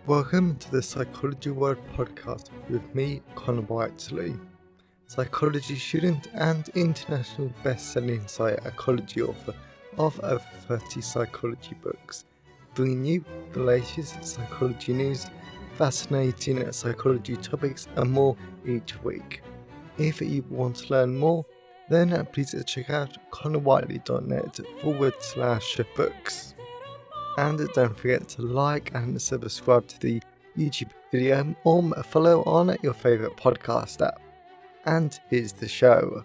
Welcome to the Psychology World podcast with me, Connor Whiteley, psychology student and international best-selling psychology author of over 30 psychology books, bringing you the latest psychology news, fascinating psychology topics and more each week. If you want to learn more, then please check out connorwhiteley.net/books. And don't forget to like and subscribe to the YouTube video or follow on your favourite podcast app. And here's the show.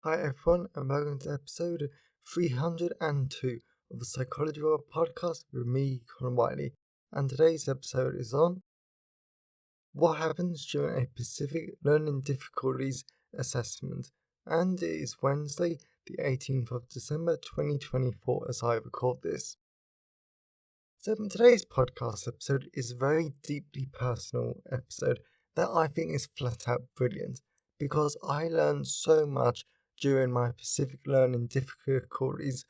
Hi everyone, and welcome to episode 302 of the Psychology World podcast with me, Connor Whiteley. And today's episode is on what happens during a specific learning difficulties assessment. And it is Wednesday, the 18th of December 2024 as I record this. So today's podcast episode is a very deeply personal episode that I think is flat out brilliant because I learned so much during my specific learning difficulties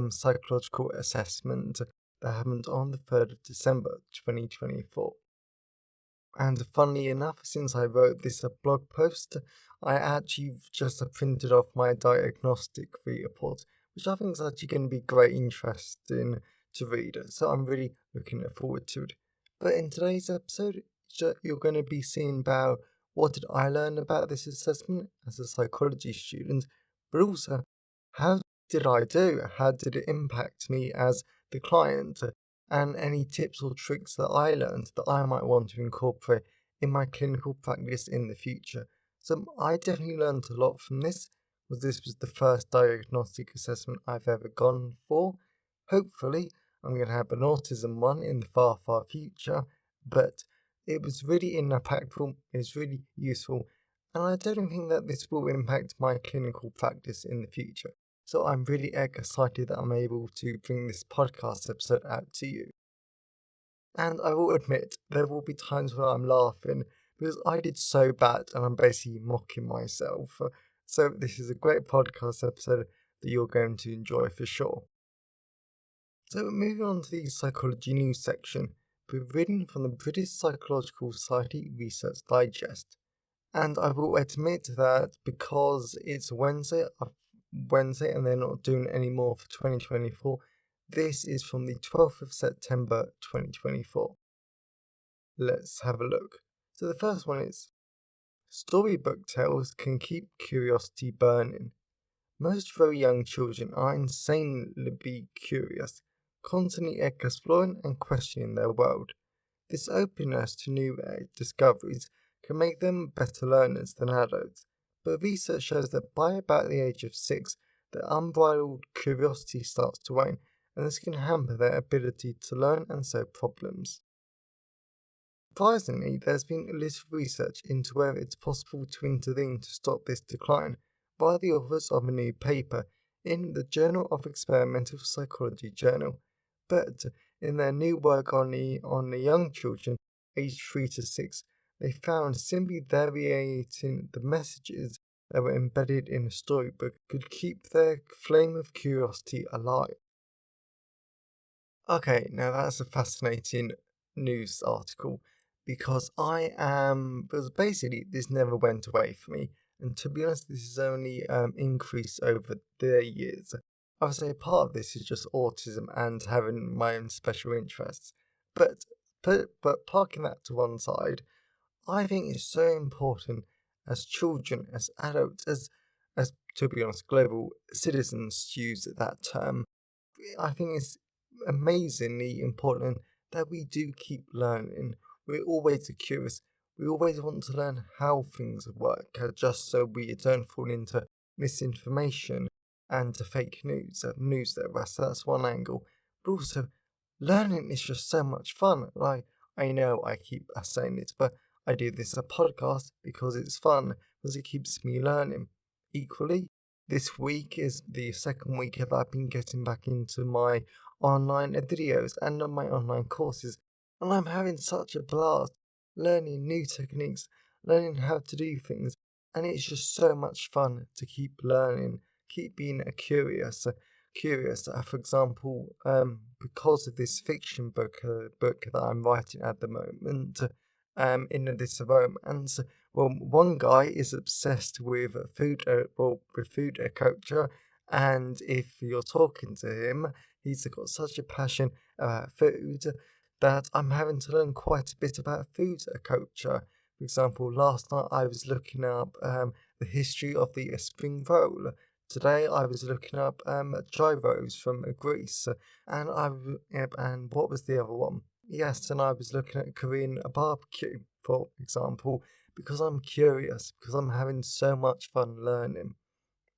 psychological assessment that happened on the 3rd of December 2024. And funnily enough, since I wrote this blog post, I actually just printed off my diagnostic report, which I think is actually going to be great interesting to read, so I'm really looking forward to it. But in today's episode, you're going to be seeing about what did I learn about this assessment as a psychology student, but also how did I do? How did it impact me as the client? And any tips or tricks that I learned that I might want to incorporate in my clinical practice in the future. So I definitely learned a lot from this, because this was the first diagnostic assessment I've ever gone for. Hopefully, I'm going to have an autism one in the far, far future, but it was really impactful, it's really useful, and I don't think that this will impact my clinical practice in the future. So I'm really excited that I'm able to bring this podcast episode out to you. And I will admit, there will be times when I'm laughing because I did so bad and I'm basically mocking myself. So this is a great podcast episode that you're going to enjoy for sure. So moving on to the psychology news section, we're reading from the British Psychological Society Research Digest. And I will admit that because it's Wednesday and they're not doing any more for 2024, this is from the 12th of September 2024. Let's have a look. So the first one is, storybook tales can keep curiosity burning. Most very young children are insanely curious, constantly exploring and questioning their world. This openness to new discoveries can make them better learners than adults, but research shows that by about the age of 6, their unbridled curiosity starts to wane, and this can hamper their ability to learn and solve problems. Surprisingly, there's been little research into whether it's possible to intervene to stop this decline by the authors of a new paper in the Journal of Experimental Psychology journal, but in their new work on the young children aged 3 to 6, they found simply variating the messages that were embedded in a storybook could keep their flame of curiosity alive. Okay, now that's a fascinating news article because basically this never went away for me, and to be honest, this has only increased over the years. I would say part of this is just autism and having my own special interests. But parking that to one side, I think it's so important as children, as adults, as to be honest, global citizens, to use that term. I think it's amazingly important that we do keep learning. We're always curious. We always want to learn how things work, just so we don't fall into misinformation and fake news there. So that's one angle. But also, learning is just so much fun. Like, I know I keep saying this, but I do this as a podcast because it's fun, because it keeps me learning. Equally, this week is the second week that I've been getting back into my online videos and my online courses, and I'm having such a blast learning new techniques, learning how to do things, and it's just so much fun to keep learning, keep being curious, curious. For example, because of this fiction book that I'm writing at the moment, in this romance, well, one guy is obsessed with food culture, and if you're talking to him, he's got such a passion about food that I'm having to learn quite a bit about food culture. For example, last night I was looking up the history of the spring roll. Today I was looking up gyros from Greece, and what was the other one? Yes, and I was looking at Korean barbecue, for example, because I'm curious, because I'm having so much fun learning.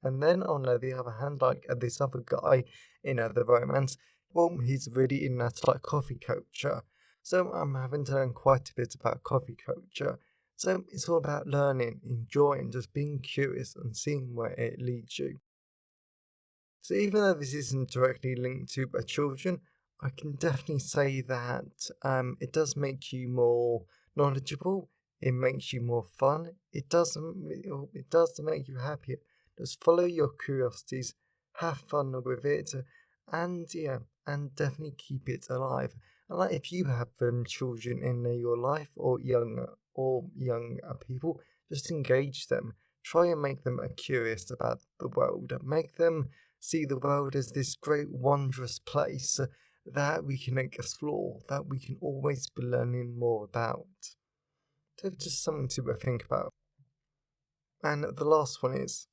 And then on the other hand, like this other guy in the romance, well, he's really in that like coffee culture. So I'm having to learn quite a bit about coffee culture. So it's all about learning, enjoying, just being curious and seeing where it leads you. So even though this isn't directly linked to children, I can definitely say that it does make you more knowledgeable. It makes you more fun. It does make you happier. Just follow your curiosities, have fun with it, and yeah, and definitely keep it alive. And like if you have children in your life or young people, just engage them. Try and make them curious about the world. Make them see the world as this great, wondrous place that we can explore, that we can always be learning more about. So just something to think about. And the last one is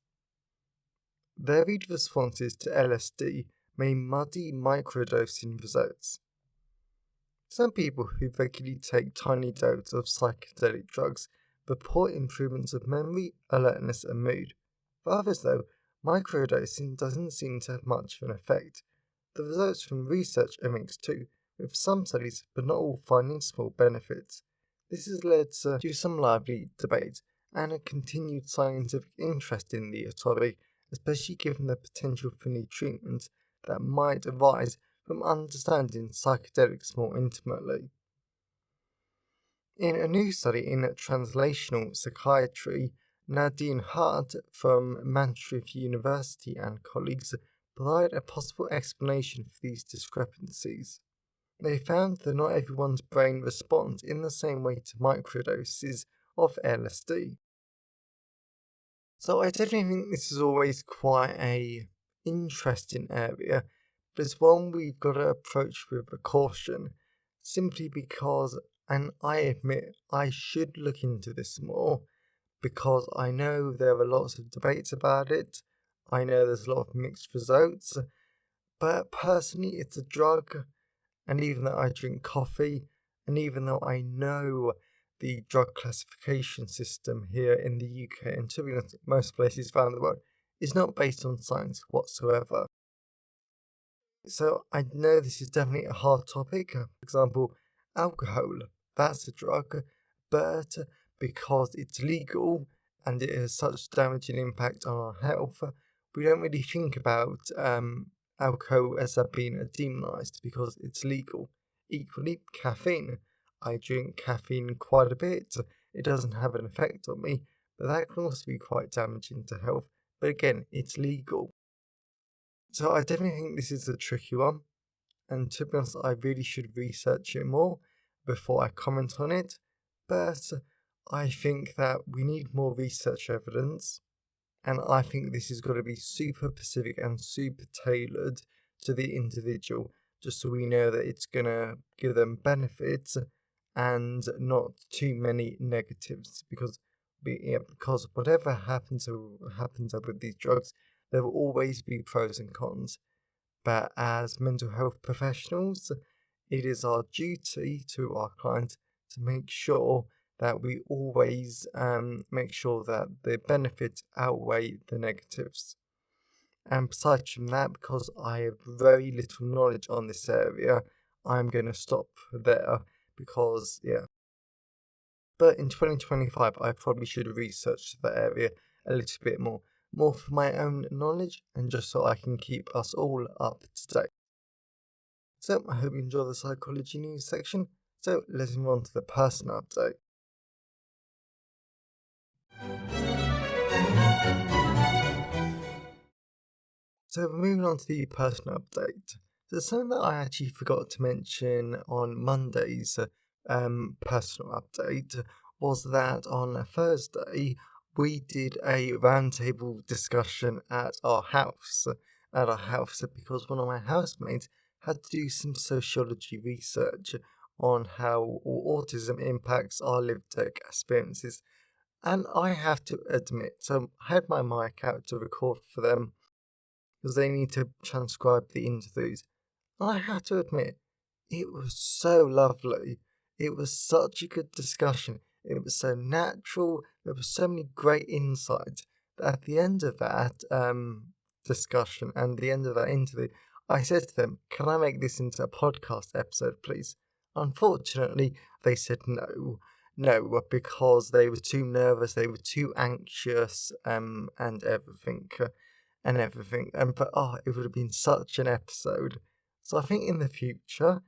varied responses to LSD may muddy microdosing results. Some people who regularly take tiny doses of psychedelic drugs report improvements of memory, alertness, and mood. For others, though, microdosing doesn't seem to have much of an effect. The results from research are mixed too, with some studies but not all finding small benefits. This has led to some lively debate and a continued scientific interest in the topic, especially given the potential for new treatments that might arise from understanding psychedelics more intimately. In a new study in translational psychiatry, Nadine Hart from Manchester University and colleagues provide a possible explanation for these discrepancies. They found that not everyone's brain responds in the same way to microdoses of LSD. So I definitely think this is always quite a interesting area, but it's one we've got to approach with a caution, simply because, and I admit I should look into this more, because I know there are lots of debates about it, I know there's a lot of mixed results, but personally it's a drug, and even though I drink coffee, and even though I know the drug classification system here in the UK and to be honest, most places around the world is not based on science whatsoever. So I know this is definitely a hard topic. For example, alcohol, that's a drug, but because it's legal and it has such damaging impact on our health, we don't really think about alcohol as being demonized because it's legal. Equally, caffeine. I drink caffeine quite a bit. It doesn't have an effect on me, but that can also be quite damaging to health. But again, it's legal. So I definitely think this is a tricky one, and to be honest, I really should research it more before I comment on it. But I think that we need more research evidence, and I think this is going to be super specific and super tailored to the individual, just so we know that it's going to give them benefits and not too many negatives. Because whatever happens with these drugs, there will always be pros and cons. But as mental health professionals, it is our duty to our clients to make sure that we always make sure that the benefits outweigh the negatives. And besides from that, because I have very little knowledge on this area, I'm going to stop there because, yeah. But in 2025, I probably should research that area a little bit more for my own knowledge and just so I can keep us all up to date. So I hope you enjoy the psychology news section. So let's move on to the personal update. So moving on to the personal update. So something that I actually forgot to mention on Monday's personal update was that on Thursday we did a roundtable discussion at our house. Because one of my housemates had to do some sociology research on how autism impacts our lived experiences. And I have to admit, so I had my mic out to record for them because they need to transcribe the interviews. I have to admit, it was so lovely. It was such a good discussion. It was so natural. There were so many great insights that at the end of that discussion and the end of that interview, I said to them, "Can I make this into a podcast episode, please?" Unfortunately, they said no. No, because they were too nervous, they were too anxious, and everything. But it would have been such an episode. So I think in the future,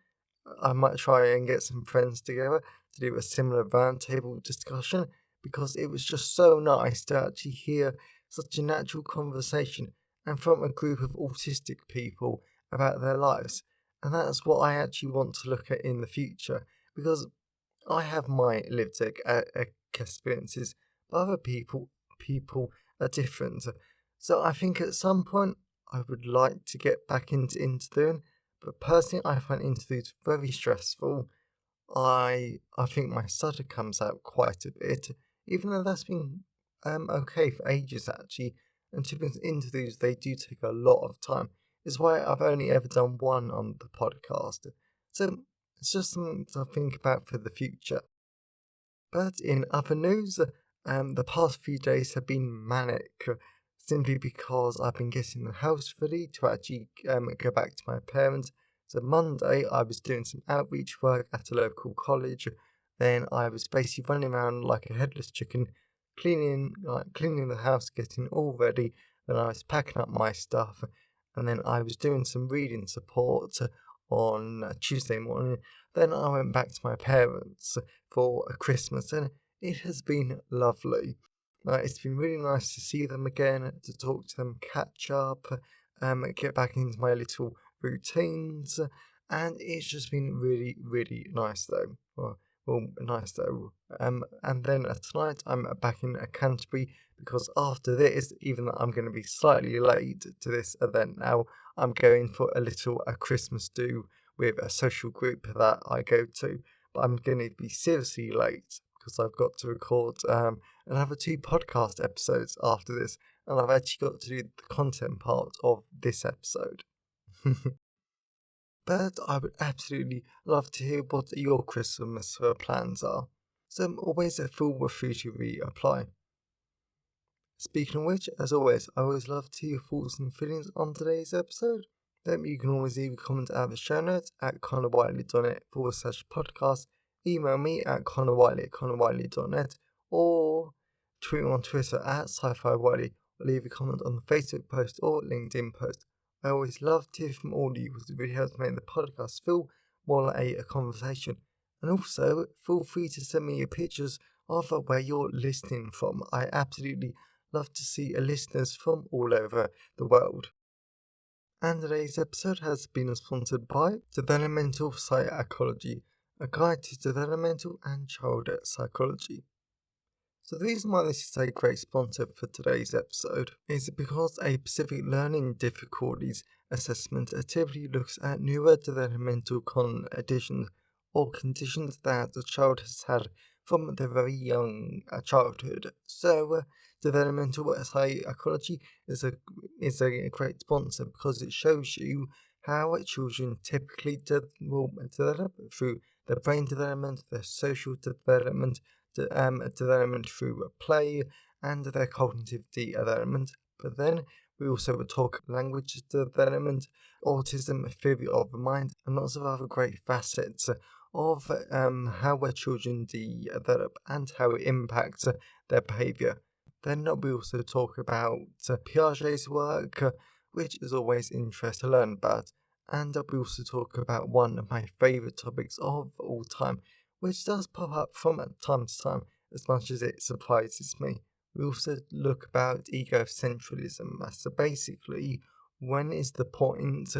I might try and get some friends together to do a similar roundtable discussion because it was just so nice to actually hear such a natural conversation and from a group of autistic people about their lives. And that's what I actually want to look at in the future because I have my lived experiences, but other people are different. So I think at some point I would like to get back into interviewing, but personally I find interviews very stressful. I think my stutter comes out quite a bit, even though that's been okay for ages actually. And to be interviews, they do take a lot of time. It's why I've only ever done one on the podcast. So it's just something to think about for the future. But in other news, the past few days have been manic, simply because I've been getting the house ready to actually go back to my parents. So Monday, I was doing some outreach work at a local college. Then I was basically running around like a headless chicken, cleaning the house, getting all ready. Then I was packing up my stuff, and then I was doing some reading support on Tuesday morning. Then I went back to my parents for a Christmas, and it has been lovely. It's been really nice to see them again, to talk to them, catch up, get back into my little routines, and it's just been really, really nice though. Nice though. And then tonight I'm back in Canterbury because after this, even though I'm going to be slightly late to this event now, I'm going for a Christmas do with a social group that I go to. But I'm going to be seriously late because I've got to record another 2 podcast episodes after this, and I've actually got to do the content part of this episode. But I would absolutely love to hear what your Christmas plans are. So always feel free to reapply. Speaking of which, as always, I always love to hear your thoughts and feelings on today's episode. Then you can always leave a comment at the show notes at connorwhiteley.net/podcast. Email me at connorwhiteley@connorwhiteley.net or tweet me on Twitter at sci-fi-wiley or leave a comment on the Facebook post or LinkedIn post. I always love to hear from all of you because it really helps make the podcast feel more like a conversation. And also, feel free to send me your pictures of where you're listening from. I absolutely love to see listeners from all over the world. And today's episode has been sponsored by Developmental Psychology, a guide to developmental and child psychology. So the reason why this is a great sponsor for today's episode is because a specific learning difficulties assessment typically looks at neurodevelopmental conditions or conditions that the child has had from their very young childhood. So developmental psychology is a great sponsor because it shows you how children typically will develop through their brain development, their social development, development through play, and their cognitive development. But then we also will talk language development, autism, theory of the mind, and lots of other great facets of how our children develop and how it impacts their behaviour. Then we also talk about Piaget's work, which is always interesting to learn about. And we also talk about one of my favourite topics of all time, which does pop up from time to time as much as it surprises me. We also look about egocentralism. So basically, when is the point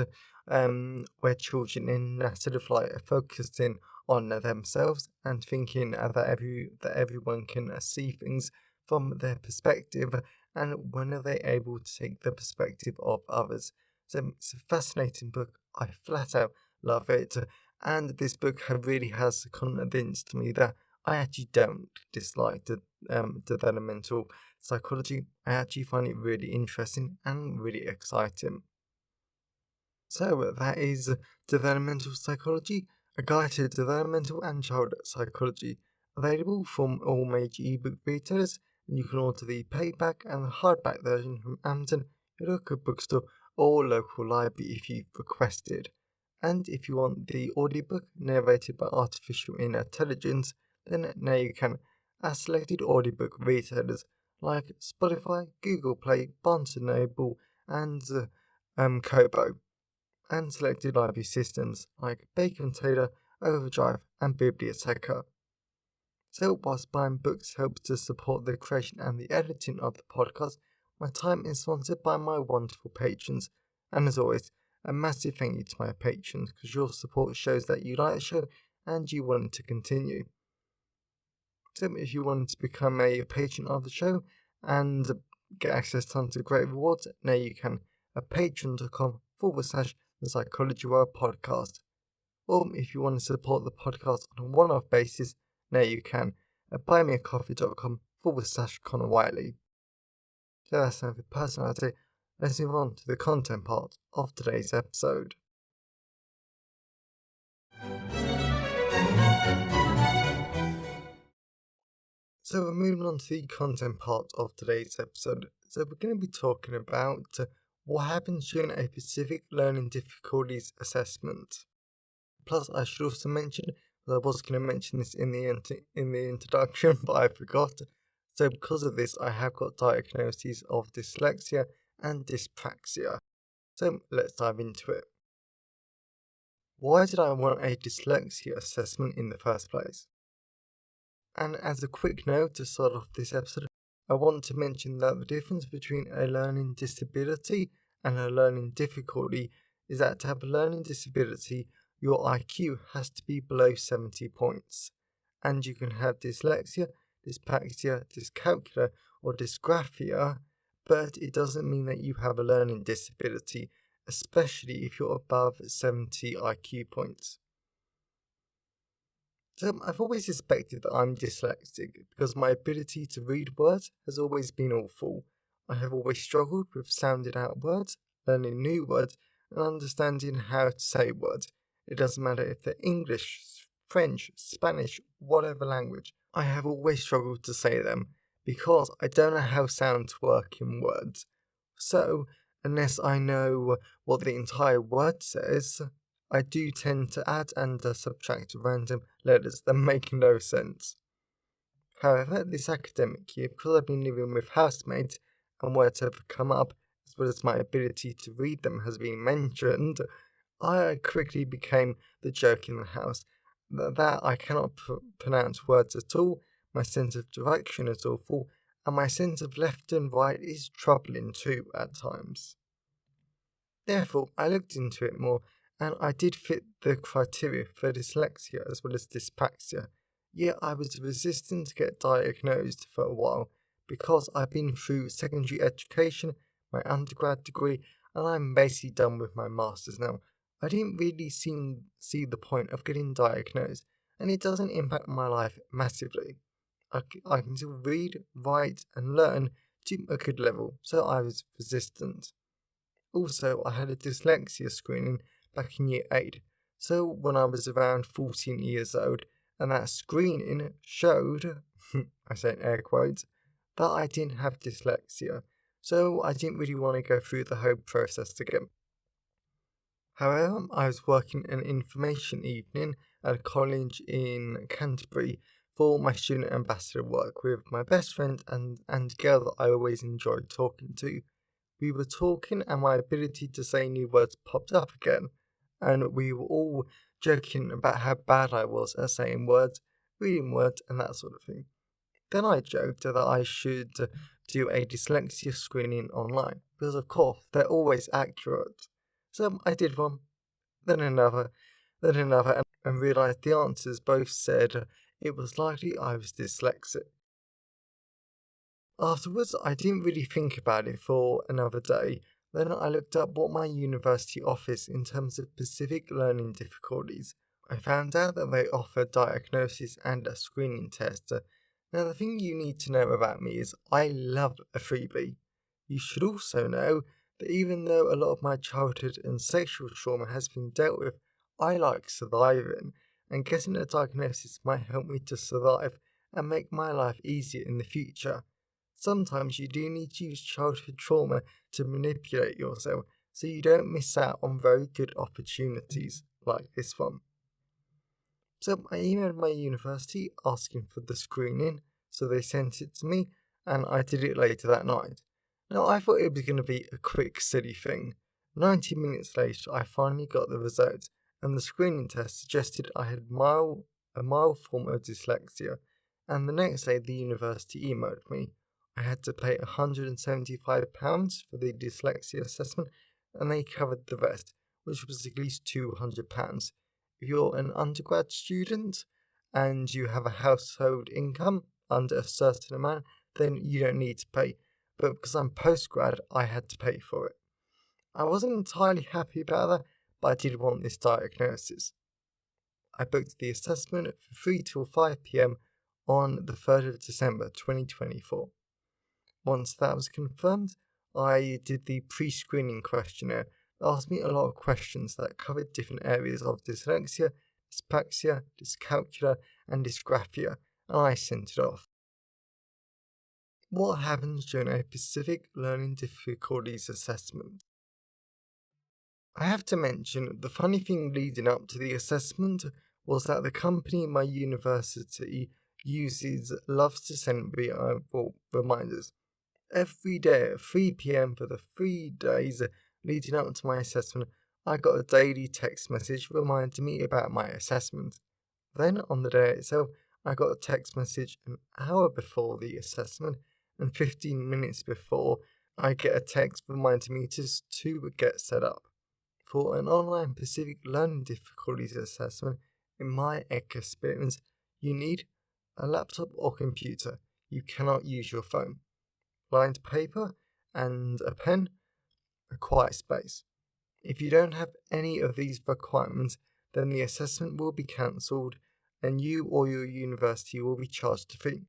where children instead of focusing on themselves and thinking that everyone can see things from their perspective, and when are they able to take the perspective of others? So it's a fascinating book. I flat out love it, and this book really has convinced me that I actually don't dislike the developmental psychology. I actually find it really interesting and really exciting. So that is Developmental Psychology, a guide to developmental and child psychology, available from all major ebook retailers, and you can order the paperback and the hardback version from Amazon, your local bookstore, or local library if you've requested. And if you want the audiobook narrated by artificial intelligence, then now you can, at selected audiobook retailers like Spotify, Google Play, Barnes & Noble, and Kobo, and selected library systems like Bacon Taylor, Overdrive, and Biblioteca. So, whilst buying books helps to support the creation and the editing of the podcast, my time is sponsored by my wonderful patrons. And as always, a massive thank you to my patrons, because your support shows that you like the show and you want it to continue. So, if you want to become a patron of the show and get access to tons of great rewards, now you can at patreon.com/the Psychology World Podcast. Or if you want to support the podcast on a one-off basis, now you can at buymeacoffee.com/Connor Wiley. So that's enough of personality. Let's move on to the content part of today's episode. So we're moving on to the content part of today's episode. So we're going to be talking about what happens during a specific learning difficulties assessment. Plus, I should also mention that I was going to mention this in the introduction, but I forgot. So because of this, I have got diagnoses of dyslexia and dyspraxia. So let's dive into it. Why did I want a dyslexia assessment in the first place? And as a quick note to start off this episode, I want to mention that the difference between a learning disability and a learning difficulty is that to have a learning disability, your IQ has to be below 70 points. And you can have dyslexia, dyspraxia, dyscalculia, or dysgraphia, but it doesn't mean that you have a learning disability, especially if you're above 70 IQ points. So I've always suspected that I'm dyslexic because my ability to read words has always been awful. I have always struggled with sounding out words, learning new words, and understanding how to say words. It doesn't matter if they're English, French, Spanish, whatever language. I have always struggled to say them because I don't know how sounds work in words. So, unless I know what the entire word says, I do tend to add and subtract random letters that make no sense. However, this academic year, because I've been living with housemates and words have come up, as well as my ability to read them has been mentioned, I quickly became the joke in the house. That I cannot pronounce words at all, my sense of direction is awful, and my sense of left and right is troubling too at times. Therefore, I looked into it more, and I did fit the criteria for dyslexia as well as dyspraxia, yet I was resistant to get diagnosed for a while because I've been through secondary education, my undergrad degree, and I'm basically done with my master's now. I didn't really see the point of getting diagnosed, and it doesn't impact my life massively. I can still read, write, and learn to a good level, so I was resistant. Also, I had a dyslexia screening back in year 8, so when I was around 14 years old, and that screening showed, I say in air quotes, that I didn't have dyslexia, so I didn't really want to go through the whole process again. However, I was working an information evening at a college in Canterbury for my student ambassador work with my best friend and girl that I always enjoyed talking to. We were talking and my ability to say new words popped up again, and we were all joking about how bad I was at saying words, reading words, and that sort of thing. Then I joked that I should do a dyslexia screening online, because of course they're always accurate. So I did one, then another, and realised the answers both said it was likely I was dyslexic. Afterwards, I didn't really think about it for another day. Then I looked up what my university offers in terms of specific learning difficulties. I found out that they offer diagnosis and a screening test. Now, the thing you need to know about me is I love a freebie. You should also know that even though a lot of my childhood and sexual trauma has been dealt with, I like surviving, and getting a diagnosis might help me to survive and make my life easier in the future. Sometimes you do need to use childhood trauma to manipulate yourself so you don't miss out on very good opportunities like this one. So I emailed my university asking for the screening, so they sent it to me, and I did it later that night. Now I thought it was going to be a quick, silly thing. 90 minutes later, I finally got the results, and the screening test suggested I had a mild form of dyslexia, and the next day the university emailed me. I had to pay £175 for the dyslexia assessment, and they covered the rest, which was at least £200. If you're an undergrad student and you have a household income under a certain amount, then you don't need to pay. But because I'm postgrad, I had to pay for it. I wasn't entirely happy about that, but I did want this diagnosis. I booked the assessment for 3 till 5 p.m. on the 3rd of December 2024. Once that was confirmed, I did the pre-screening questionnaire that asked me a lot of questions that covered different areas of dyslexia, dyspraxia, dyscalculia, and dysgraphia, and I sent it off. What happens during a specific learning difficulties assessment? I have to mention, the funny thing leading up to the assessment was that the company my university uses loves to send me reminders. Every day at 3 p.m. for the 3 days leading up to my assessment, I got a daily text message reminding me about my assessment. Then, on the day itself, I got a text message an hour before the assessment, and 15 minutes before, I get a text reminding me to get set up. For an online specific learning difficulties assessment, in my experience, you need a laptop or computer. You cannot use your phone. Lined paper and a pen, a quiet space. If you don't have any of these requirements, then the assessment will be cancelled and you or your university will be charged a fee.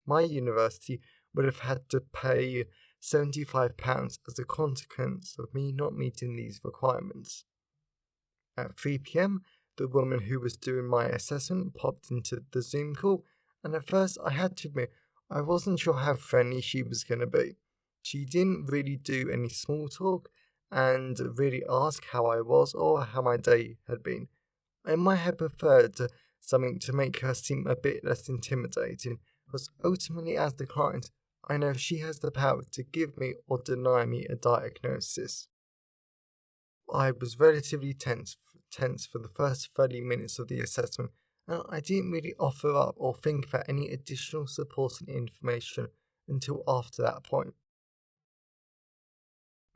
My university would have had to pay £75 as a consequence of me not meeting these requirements. At 3 p.m, the woman who was doing my assessment popped into the Zoom call, and at first I had to admit I wasn't sure how friendly she was going to be. She didn't really do any small talk and really ask how I was or how my day had been. I might have preferred something to make her seem a bit less intimidating, because ultimately as the client, I know she has the power to give me or deny me a diagnosis. I was relatively tense for the first 30 minutes of the assessment, and I didn't really offer up or think about any additional supporting information until after that point.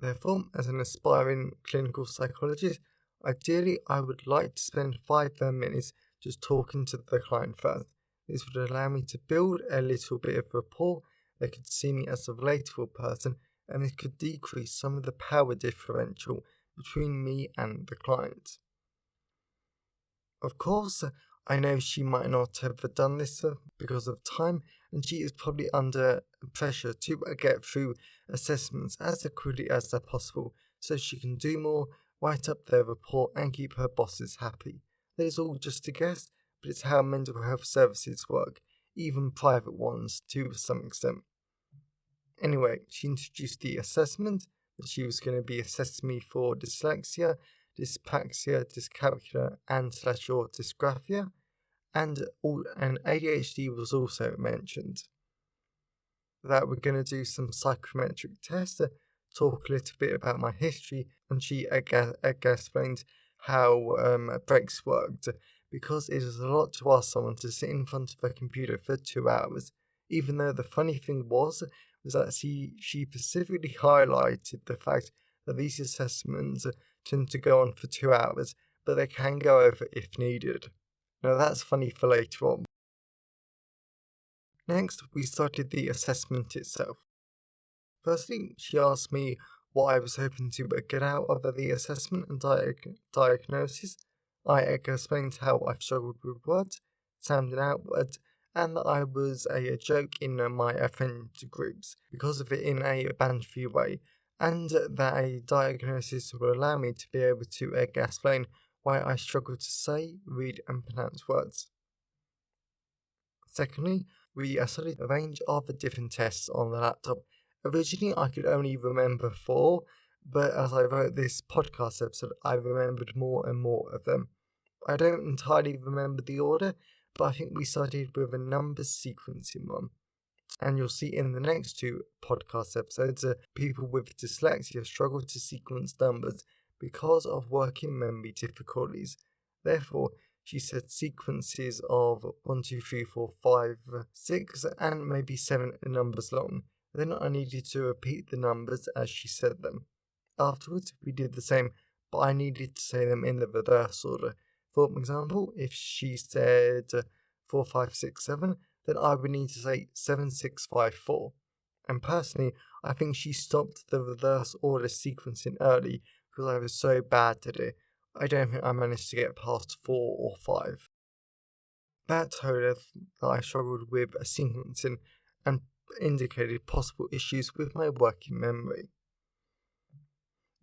Therefore, as an aspiring clinical psychologist, ideally I would like to spend 5 minutes just talking to the client first. This would allow me to build a little bit of rapport. They could see me as a relatable person, and it could decrease some of the power differential between me and the client. Of course, I know she might not have done this because of time, and she is probably under pressure to get through assessments as quickly as possible so she can do more, write up their report, and keep her bosses happy. That is all just a guess, but it's how mental health services work, even private ones to some extent. Anyway, she introduced the assessment that she was going to be assessing me for dyslexia, dyspraxia, dyscalculia, and / dysgraphia, and ADHD was also mentioned. That we're going to do some psychometric tests, talk a little bit about my history, and she explained how breaks worked, because it is a lot to ask someone to sit in front of a computer for 2 hours. Even though the funny thing was, was that she specifically highlighted the fact that these assessments tend to go on for 2 hours, but they can go over if needed. Now that's funny for later on. Next, we started the assessment itself. Firstly, she asked me what I was hoping to get out of the assessment and diagnosis. I explained how I've struggled with words, sounding out words, and that I was a joke in my friend groups because of it in a bantery way, and that a diagnosis will allow me to be able to explain why I struggle to say, read, and pronounce words. Secondly, we studied a range of different tests on the laptop. Originally, I could only remember 4, but as I wrote this podcast episode, I remembered more and more of them. I don't entirely remember the order, but I think we started with a numbers sequencing one. And you'll see in the next 2 podcast episodes, people with dyslexia struggle to sequence numbers because of working memory difficulties. Therefore, she said sequences of 1, 2, 3, 4, 5, 6, and maybe 7 numbers long. Then I needed to repeat the numbers as she said them. Afterwards, we did the same, but I needed to say them in the reverse order. For example, if she said 4, 5, 6, 7, then I would need to say 7, 6, 5, 4. And personally, I think she stopped the reverse order sequencing early because I was so bad at it. I don't think I managed to get past 4 or 5. That told her that I struggled with sequencing and indicated possible issues with my working memory.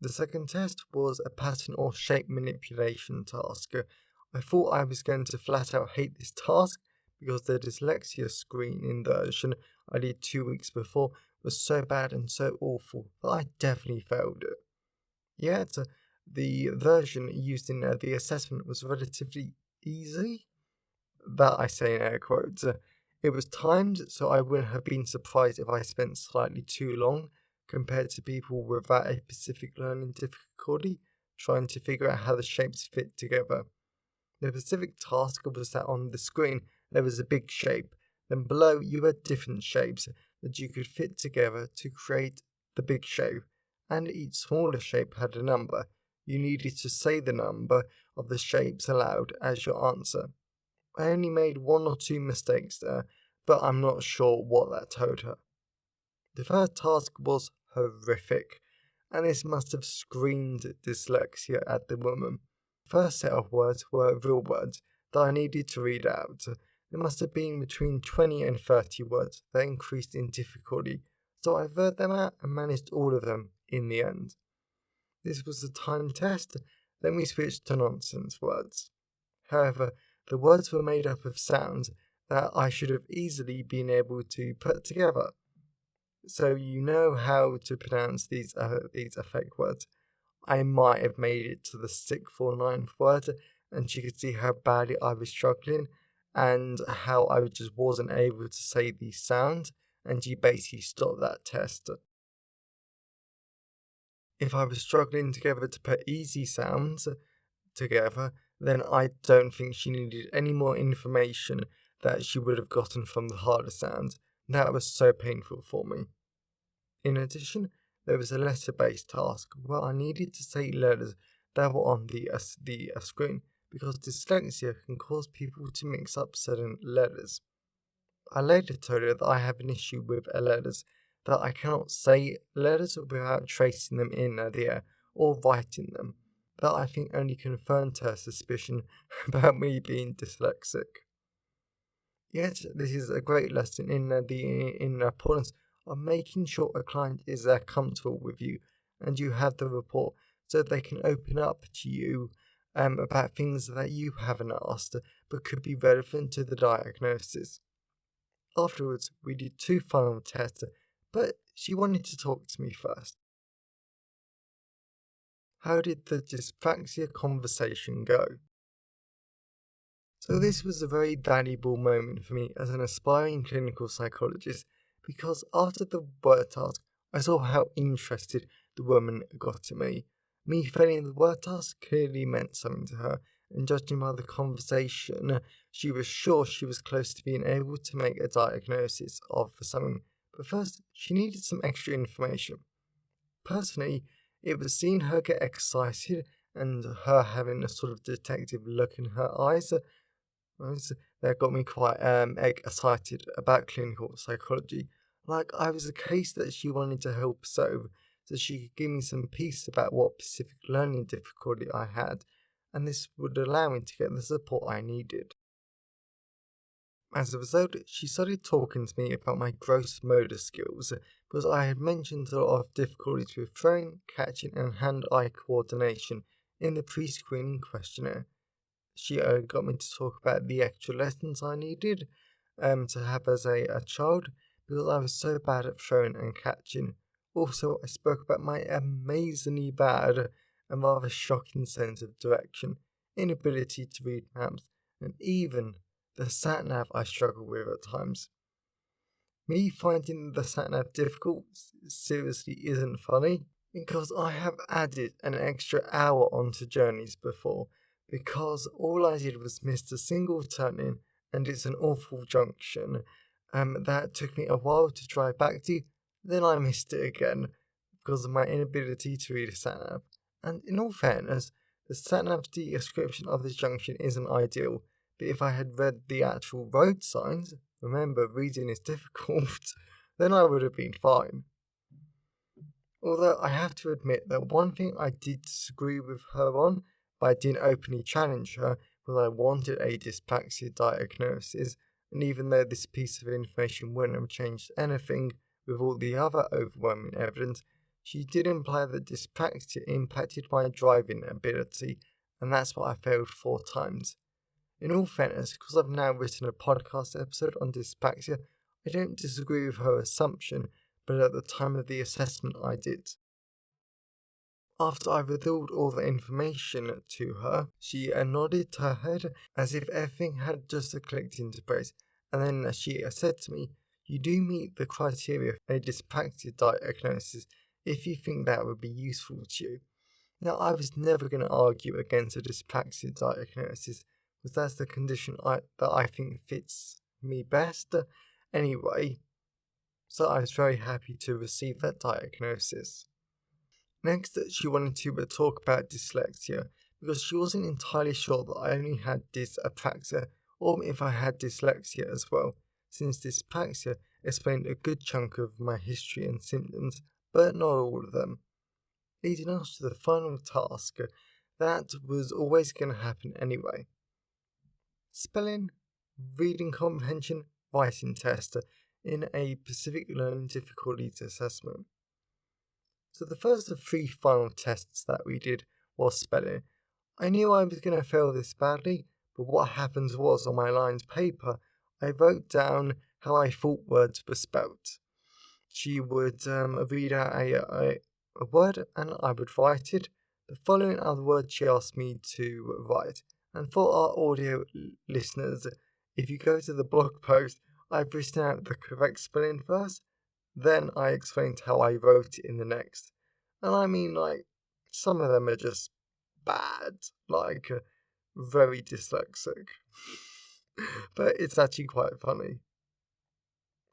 The second test was a pattern or shape manipulation task. I thought I was going to flat out hate this task because the dyslexia screening version I did 2 weeks before was so bad and so awful that I definitely failed it. Yet, the version used in the assessment was relatively easy. That I say in air quotes. It was timed, so I wouldn't have been surprised if I spent slightly too long compared to people without a specific learning difficulty trying to figure out how the shapes fit together. The specific task was that on the screen there was a big shape, then below you had different shapes that you could fit together to create the big shape, and each smaller shape had a number. You needed to say the number of the shapes aloud as your answer. I only made 1 or 2 mistakes there, but I'm not sure what that told her. The first task was horrific, and this must have screamed dyslexia at the woman. The first set of words were real words that I needed to read out. There must have been between 20 and 30 words that increased in difficulty, so I read them out and managed all of them in the end. This was the time test, then we switched to nonsense words. However, the words were made up of sounds that I should have easily been able to put together. So you know how to pronounce these effect words. I might have made it to the 6th or 9th word, and she could see how badly I was struggling and how I just wasn't able to say these sounds, and she basically stopped that test. If I was struggling together to put easy sounds together, then I don't think she needed any more information that she would have gotten from the harder sounds. That was so painful for me. In addition, there was a letter-based task where I needed to say letters that were on the screen because dyslexia can cause people to mix up certain letters. I later told her that I have an issue with letters, that I cannot say letters without tracing them in the air or writing them. That I think only confirmed her suspicion about me being dyslexic. Yet, this is a great lesson in the importance of making sure a client is comfortable with you and you have the rapport so they can open up to you about things that you haven't asked but could be relevant to the diagnosis. Afterwards, we did 2 final tests, but she wanted to talk to me first. How did the dyspraxia conversation go? So this was a very valuable moment for me as an aspiring clinical psychologist because after the word task, I saw how interested the woman got in me. Me failing the word task clearly meant something to her, and judging by the conversation, she was sure she was close to being able to make a diagnosis of something But first, she needed some extra information. Personally, it was seeing her get excited and her having a sort of detective look in her eyes that got me quite excited about clinical psychology. Like I was a case that she wanted to help solve, so she could give me some peace about what specific learning difficulty I had, and this would allow me to get the support I needed. As a result, she started talking to me about my gross motor skills, because I had mentioned a lot of difficulties with throwing, catching, and hand-eye coordination in the pre-screening questionnaire. She got me to talk about the extra lessons I needed to have as a child, because I was so bad at throwing and catching. Also, I spoke about my amazingly bad and rather shocking sense of direction, inability to read maps, and even the sat-nav I struggle with at times. Me finding the sat-nav difficult seriously isn't funny, because I have added an extra hour onto journeys before, because all I did was miss a single turn-in, and it's an awful junction that took me a while to drive back to. Then I missed it again because of my inability to read a sat-nav. And in all fairness, the sat-nav's description of this junction isn't ideal, but if I had read the actual road signs, remember reading is difficult, then I would have been fine. Although I have to admit that one thing I did disagree with her on, but I didn't openly challenge her, was I wanted a dyspraxia diagnosis, and even though this piece of information wouldn't have changed anything with all the other overwhelming evidence, she did imply that dyspraxia impacted my driving ability, and that's why I failed 4 times. In all fairness, because I've now written a podcast episode on dyspraxia, I don't disagree with her assumption, but at the time of the assessment I did. After I revealed all the information to her, she nodded her head as if everything had just clicked into place, and then she said to me, "You do meet the criteria for a dyspraxia diagnosis if you think that would be useful to you." Now, I was never going to argue against a dyspraxia diagnosis, because that's the condition that I think fits me best anyway, so I was very happy to receive that diagnosis. Next, she wanted to talk about dyslexia, because she wasn't entirely sure that I only had dyspraxia, or if I had dyslexia as well, since dyspraxia explained a good chunk of my history and symptoms, but not all of them. Leading us to the final task that was always going to happen anyway. Spelling, reading comprehension, writing test in a specific learning difficulties assessment. So the first of 3 final tests that we did was spelling. I knew I was going to fail this badly, but what happened was on my lines paper, I wrote down how I thought words were spelt. She would read out a word and I would write it. The following are the words she asked me to write. And for our audio listeners, if you go to the blog post, I've written out the correct spelling first, then I explained how I wrote it in the next. And I mean, like, some of them are just bad, like, very dyslexic. But it's actually quite funny.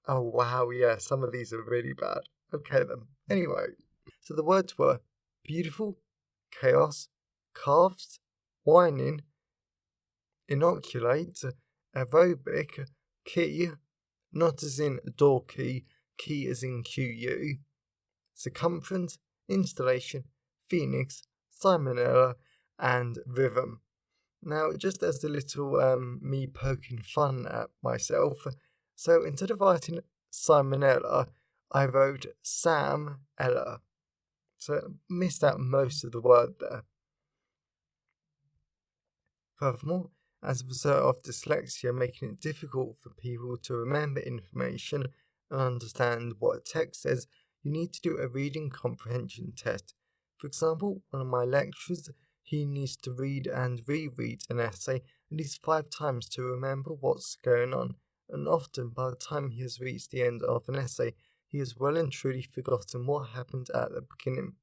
Oh wow, yeah, some of these are really bad. Okay then. Anyway, so the words were beautiful, chaos, calves, whining, inoculate, aerobic, key, not as in door key as in QU, circumference, installation, phoenix, salmonella, and rhythm. Now, just as a little me poking fun at myself, so instead of writing salmonella, I wrote Sam Ella. So missed out most of the word there. Furthermore, as a result of dyslexia making it difficult for people to remember information and understand what a text says, you need to do a reading comprehension test. For example, one of my lecturers, he needs to read and reread an essay at least 5 times to remember what's going on, and often by the time he has reached the end of an essay, he has well and truly forgotten what happened at the beginning.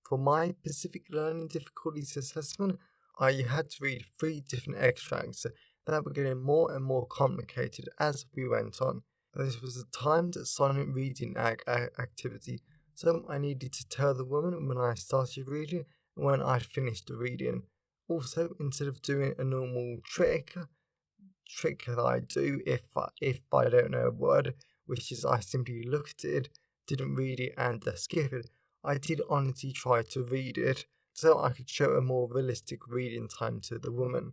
For my specific learning difficulties assessment, I had to read 3 different extracts that were getting more and more complicated as we went on. This was a timed silent reading activity, so I needed to tell the woman when I started reading and when I'd finished the reading. Also, instead of doing a normal trick that I do if I don't know a word, which is I simply look at it, didn't read it, and skip it, I did honestly try to read it so I could show a more realistic reading time to the woman.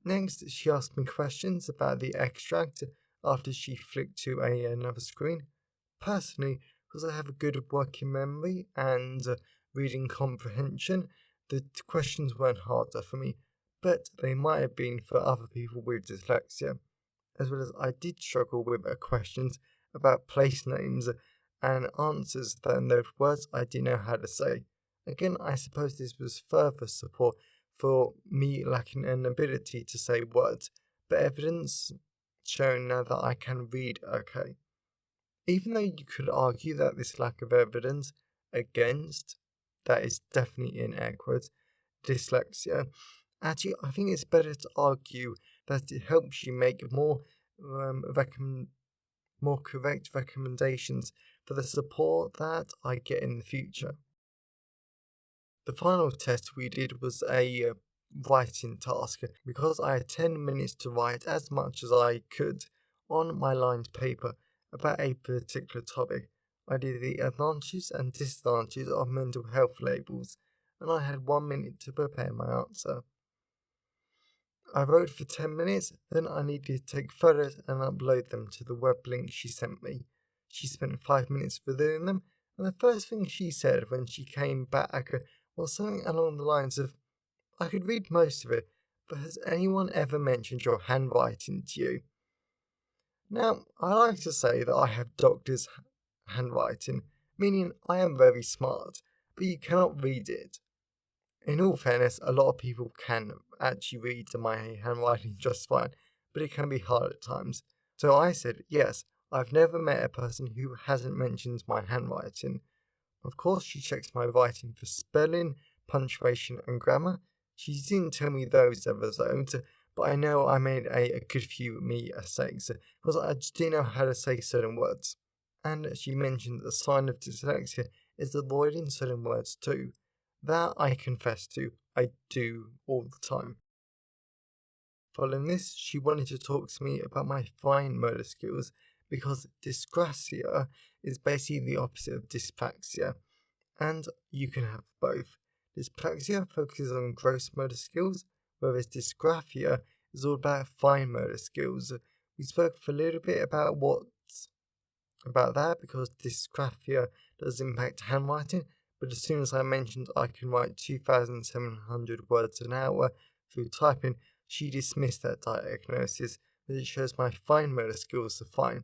Next, she asked me questions about the extract after she flicked to another screen. Personally, because I have a good working memory and reading comprehension, the questions weren't harder for me, but they might have been for other people with dyslexia, as well as I did struggle with questions about place names and answers that in those words I didn't know how to say. Again, I suppose this was further support for me lacking an ability to say words, but evidence showing now that I can read okay. Even though you could argue that this lack of evidence against, that is definitely in air quotes, dyslexia, actually I think it's better to argue that it helps you make more correct recommendations for the support that I get in the future. The final test we did was a writing task because I had 10 minutes to write as much as I could on my lined paper about a particular topic. I did the advantages and disadvantages of mental health labels, and I had 1 minute to prepare my answer. I wrote for 10 minutes, then I needed to take photos and upload them to the web link she sent me. She spent 5 minutes reviewing them, and the first thing she said when she came back was something along the lines of, I could read most of it, but has anyone ever mentioned your handwriting to you? Now, I like to say that I have doctor's handwriting, meaning I am very smart, but you cannot read it. In all fairness, a lot of people can actually read my handwriting just fine, but it can be hard at times. So I said, yes, I've never met a person who hasn't mentioned my handwriting. Of course, she checks my writing for spelling, punctuation, and grammar. She didn't tell me those results, but I know I made a good few mistakes because I just didn't know how to say certain words. And she mentioned a sign of dyslexia is avoiding certain words too. That I confess to, I do all the time. Following this, she wanted to talk to me about my fine motor skills because dysgraphia is basically the opposite of dyspraxia, and you can have both. Dyspraxia focuses on gross motor skills, whereas dysgraphia is all about fine motor skills. We spoke for a little bit about that because dysgraphia does impact handwriting, but as soon as I mentioned I can write 2,700 words an hour through typing, she dismissed that diagnosis as it shows my fine motor skills are fine.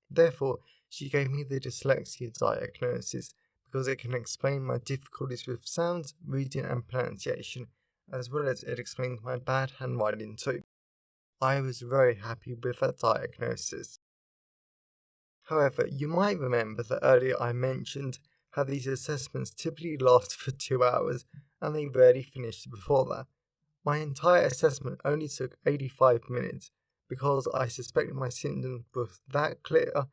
Therefore, she gave me the dyslexia diagnosis because it can explain my difficulties with sounds, reading, and pronunciation, as well as it explains my bad handwriting too. I was very happy with that diagnosis. However, you might remember that earlier I mentioned how these assessments typically last for 2 hours and they rarely finished before that. My entire assessment only took 85 minutes because I suspected my symptoms were that clear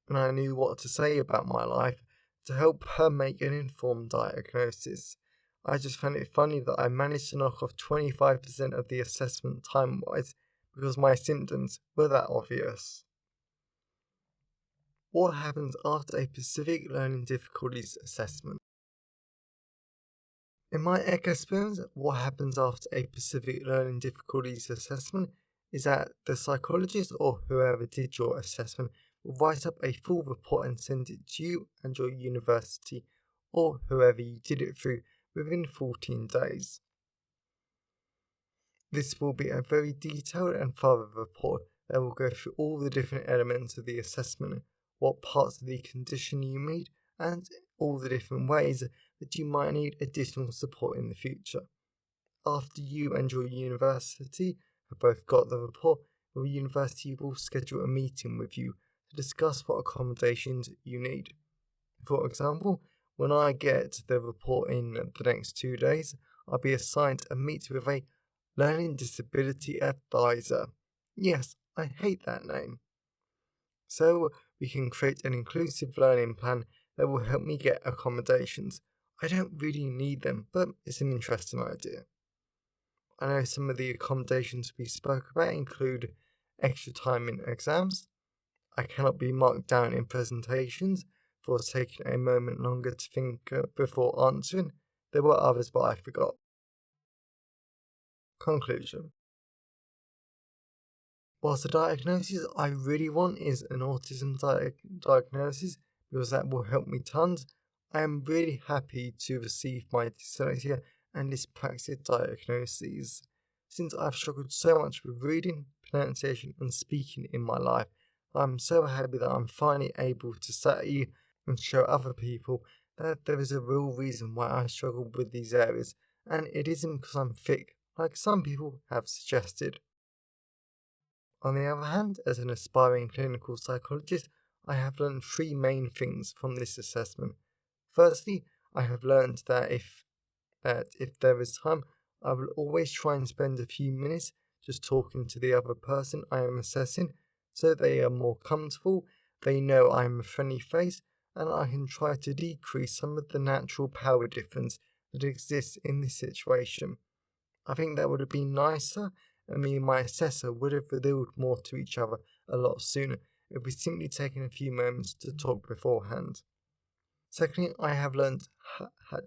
and I knew what to say about my life to help her make an informed diagnosis. I just found it funny that I managed to knock off 25% of the assessment time-wise because my symptoms were that obvious. What happens after a specific learning difficulties assessment? In my experience, what happens after a specific learning difficulties assessment is that the psychologist or whoever did your assessment will write up a full report and send it to you and your university or whoever you did it through within 14 days. This will be a very detailed and thorough report that will go through all the different elements of the assessment, what parts of the condition you meet, and all the different ways that you might need additional support in the future. After you and your university have both got the report, your university will schedule a meeting with you to discuss what accommodations you need. For example, when I get the report in the next 2 days, I'll be assigned a meet with a learning disability advisor. Yes, I hate that name. so we can create an inclusive learning plan that will help me get accommodations. I don't really need them, but it's an interesting idea. I know some of the accommodations we spoke about include extra time in exams. I cannot be marked down in presentations for taking a moment longer to think before answering. There were others, but I forgot. Conclusion. Whilst the diagnosis I really want is an autism diagnosis, because that will help me tons, I am really happy to receive my dyslexia and dyspraxia diagnoses. Since I've struggled so much with reading, pronunciation, and speaking in my life, I'm so happy that I'm finally able to say and show other people that there is a real reason why I struggle with these areas, and it isn't because I'm thick, like some people have suggested. On the other hand, as an aspiring clinical psychologist, I have learned three main things from this assessment. Firstly, I have learned that if there is time, I will always try and spend a few minutes just talking to the other person I am assessing, so they are more comfortable, they know I am a friendly face, and I can try to decrease some of the natural power difference that exists in this situation. I think that would have been nicer, and me and my assessor would have revealed more to each other a lot sooner if we'd simply taken a few moments to talk beforehand. Secondly, I have learned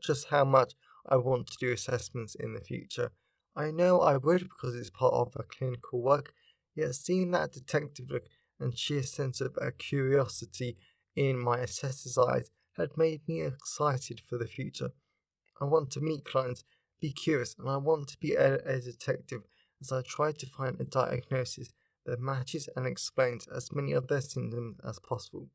just how much I want to do assessments in the future. I know I would because it's part of a clinical work, yet seeing that detective look and sheer sense of curiosity in my assessor's eyes had made me excited for the future. I want to meet clients, be curious, and I want to be a detective as I try to find a diagnosis that matches and explains as many of their symptoms as possible.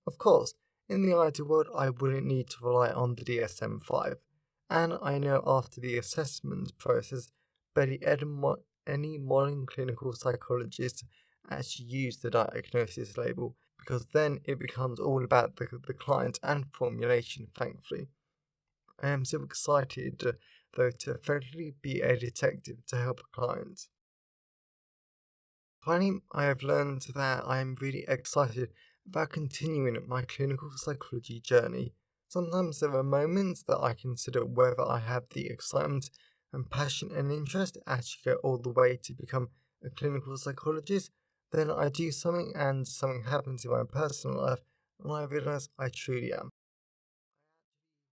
Of course, in the ideal world, I wouldn't need to rely on the DSM 5, and I know after the assessment process, barely any modern clinical psychologist actually use the diagnosis label, because then it becomes all about the client and formulation, thankfully. I am so excited, though, to effectively be a detective to help clients. Finally, I have learned that I am really excited about continuing my clinical psychology journey. Sometimes there are moments that I consider whether I have the excitement and passion and interest to actually go all the way to become a clinical psychologist. Then I do something and something happens in my personal life, and I realize I truly am.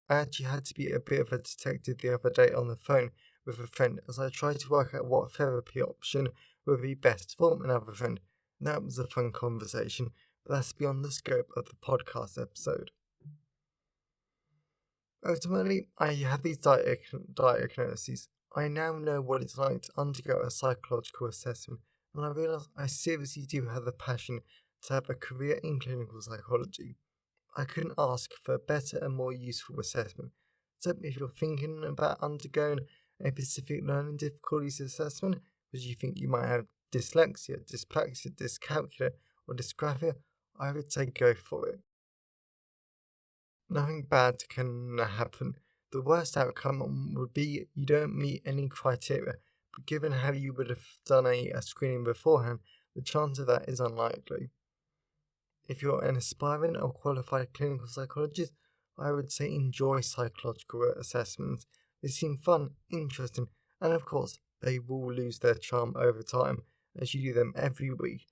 I actually had to be a bit of a detective the other day on the phone with a friend as I tried to work out what therapy option would be best for another friend. And that was a fun conversation, but that's beyond the scope of the podcast episode. Ultimately, I have these diagnoses. I now know what it's like to undergo a psychological assessment, and I realise I seriously do have the passion to have a career in clinical psychology. I couldn't ask for a better and more useful assessment. So if you're thinking about undergoing a specific learning difficulties assessment because you think you might have dyslexia, dyspraxia, dyscalculia, or dysgraphia, I would say go for it. Nothing bad can happen. The worst outcome would be you don't meet any criteria, but given how you would have done a screening beforehand, the chance of that is unlikely. If you're an aspiring or qualified clinical psychologist, I would say enjoy psychological assessments. They seem fun, interesting, and of course, they will lose their charm over time as you do them every week.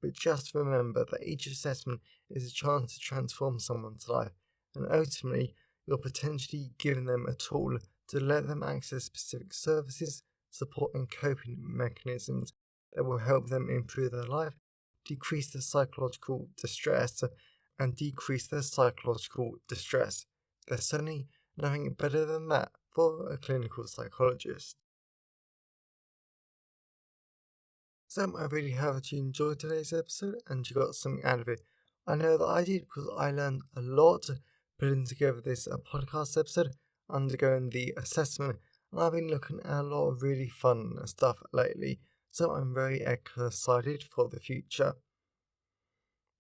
But just remember that each assessment is a chance to transform someone's life, and ultimately, you're potentially giving them a tool to let them access specific services, support, and coping mechanisms that will help them improve their life, decrease their psychological distress, and decrease their psychological distress. There's certainly nothing better than that for a clinical psychologist. So I really hope you enjoyed today's episode and you got something out of it. I know that I did because I learned a lot putting together this podcast episode, undergoing the assessment, and I've been looking at a lot of really fun stuff lately, so I'm very excited for the future.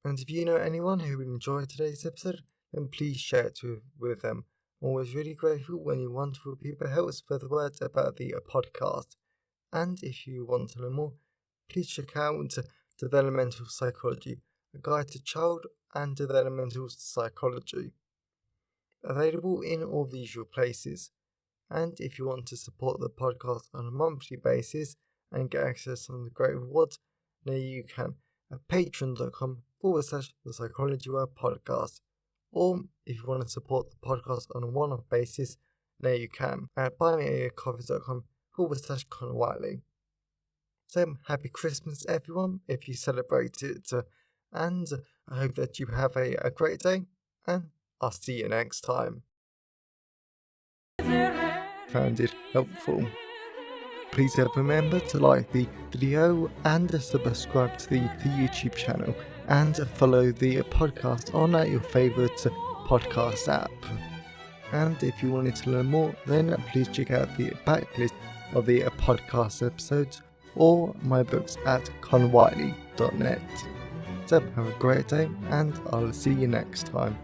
And if you know anyone who would enjoy today's episode, then please share it with them. I'm always really grateful when you wonderful people help spread the word about the podcast. And if you want to learn more, please check out Developmental Psychology, A Guide to Child and Developmental Psychology. Available in all the usual places. And if you want to support the podcast on a monthly basis and get access to some of the great rewards, now you can at patreon.com/the Psychology Word Podcast. Or if you want to support the podcast on a one-off basis, now you can at buymeacoffee.com/Conor Whiteley. So happy Christmas everyone if you celebrate it, and I hope that you have a great day, and I'll see you next time. Found it helpful. Please remember to like the video and subscribe to the YouTube channel and follow the podcast on your favourite podcast app. And if you wanted to learn more, then please check out the backlist of the podcast episodes or my books at conwhiteley.net. So have a great day and I'll see you next time.